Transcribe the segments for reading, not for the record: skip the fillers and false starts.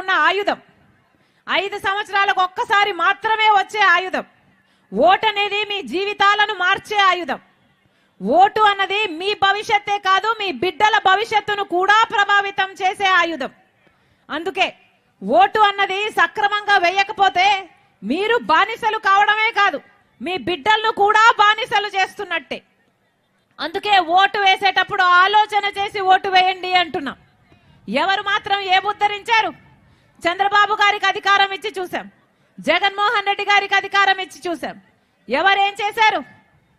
ఉన్న ఆయుధం, 5 సంవత్సరాలకు ఒక్కసారి మాత్రమే వచ్చే ఆయుధం. ఓటు అనేది మీ జీవితాలను మార్చే ఆయుధం. ఓటు అన్నది మీ భవిష్యత్తే కాదు, మీ బిడ్డల భవిష్యత్తును కూడా ప్రభావితం చేసే ఆయుధం. అందుకే ఓటు అన్నది సక్రమంగా వేయకపోతే మీరు బానిసలు కావడమే కాదు, మీ బిడ్డలను కూడా బానిసలు చేస్తున్నట్టే. అందుకే ఓటు వేసేటప్పుడు ఆలోచన చేసి ఓటు వేయండి అంటున్నాం. ఎవరు మాత్రం ఏముద్ధరించారు? చంద్రబాబు గారికి అధికారం ఇచ్చి చూసాం, జగన్మోహన్ రెడ్డి గారికి అధికారం ఇచ్చి చూసాం. ఎవరేం చేశారు?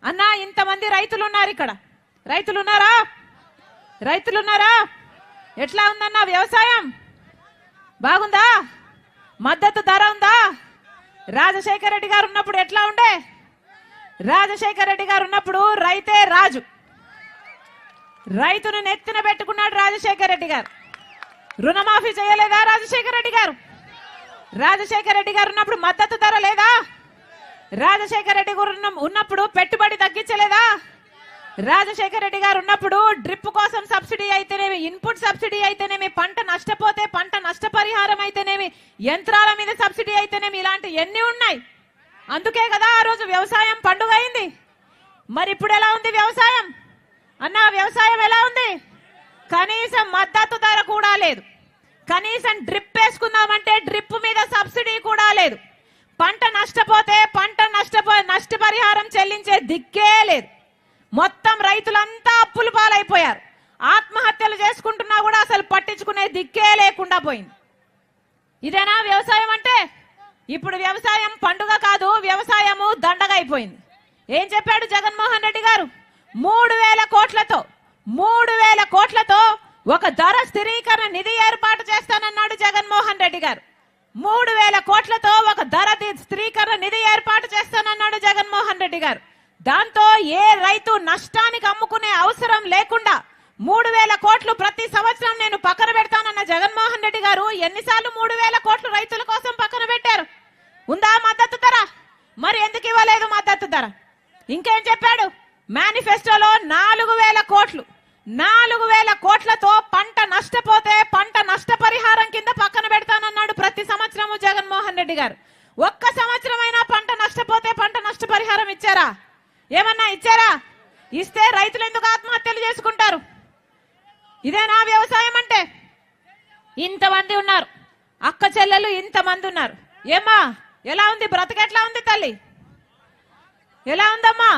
అన్నా ఇంతమంది రైతులున్నారు, ఇక్కడ రైతులున్నారా? రైతులున్నారా? ఎట్లా ఉందన్నా వ్యవసాయం? బాగుందా? మద్దతు ధర ఉందా? రాజశేఖర రెడ్డి గారు ఉన్నప్పుడు ఎట్లా ఉండే? రాజశేఖర రెడ్డి గారు ఉన్నప్పుడు రైతే రాజు, రైతును నెత్తిన పెట్టుకున్నాడు రాజశేఖర రెడ్డి గారు. రుణమాఫీ చేయలేదా రాజశేఖర రెడ్డి గారు? రాజశేఖర రెడ్డి గారు ఉన్నప్పుడు మద్దతు ధర లేదా? రాజశేఖర రెడ్డి గారు ఉన్నప్పుడు పెట్టుబడి తగ్గించలేదా? రాజశేఖర రెడ్డి గారు ఉన్నప్పుడు డ్రిప్ కోసం సబ్సిడీ అయితేనేమి, ఇన్పుట్ సబ్సిడీ అయితేనేమి, పంట నష్టపోతే పంట నష్టపరిహారం అయితేనేమి, యంత్రాల మీద సబ్సిడీ అయితేనేమి, ఇలాంటి ఎన్ని ఉన్నాయి. అందుకే కదా ఆ రోజు వ్యవసాయం పండుగ అయింది. మరి ఇప్పుడు ఎలా ఉంది వ్యవసాయం? అన్నా వ్యవసాయం ఎలా ఉంది? కనీసం మద్దతు ధర కూడా లేదు, కనీసం డ్రిప్ వేసుకుందామంటే డ్రిప్ మీద సబ్సిడీ కూడా లేదు. పంట నష్టపోతే నష్టపరిహారం చెల్లించే దిక్కే లేదు. మొత్తం రైతులంతా అప్పుల పాలైపోయారు. ఆత్మహత్యలు చేసుకుంటున్నా కూడా అసలు పట్టించుకునే దిక్కే లేకుండా పోయింది. ఇదేనా వ్యవసాయం అంటే? ఇప్పుడు వ్యవసాయం పండుగ కాదు, వ్యవసాయము దండగా అయిపోయింది. ఏం చెప్పాడు జగన్మోహన్ రెడ్డి గారు? 3,000 కోట్లతో ఒక ధర స్థిరీకరణ నిధి ఏర్పాటు చేస్తానన్నాడు జగన్మోహన్ రెడ్డి గారు. 3,000 కోట్లతో ఒక ధర స్థిరీకరణ నిధి ఏర్పాటు చేస్తానన్నాడు జగన్మోహన్ రెడ్డి గారు. దాంతో ఏ రైతు నష్టానికి అమ్ముకునే అవసరం లేకుండా 3,000 కోట్లు ప్రతి సంవత్సరం నేను పక్కన పెడతానన్న జగన్మోహన్ రెడ్డి గారు ఎన్నిసార్లు 3,000 కోట్లు రైతుల కోసం పక్కన పెట్టారు? ఉందా మద్దతు ధర? మరి ఎందుకు ఇవ్వలేదు మద్దతు ధర? ఇంకేం చెప్పాడు? మేనిఫెస్టోలో 4,000 కోట్లతో పంట నష్టపోతే పంట నష్టపరిహారం కింద పక్కన పెడతానన్నాడు ప్రతి సంవత్సరము జగన్మోహన్ రెడ్డి గారు. ఒక్క సంవత్సరమైనా పంట నష్టపోతే పంట నష్టపరిహారం ఇచ్చారా? ఏమన్నా ఇచ్చారా? ఇస్తే రైతులు ఎందుకు ఆత్మహత్యలు చేసుకుంటారు? ఇదేనా వ్యవసాయం అంటే? ఇంతమంది ఉన్నారు, అక్క చెల్లెలు ఇంతమంది ఉన్నారు. ఏమ్మా ఎలా ఉంది బ్రతకెట్లా ఉంది తల్లి? ఎలా ఉందమ్మా?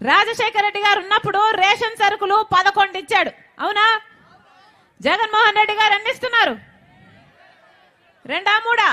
రాజశేఖర రెడ్డి గారు ఉన్నప్పుడు రేషన్ సరుకులు 11 ఇచ్చాడు, అవునా? జగన్మోహన్ రెడ్డి గారు ఎన్ని ఇస్తున్నారు? 2 3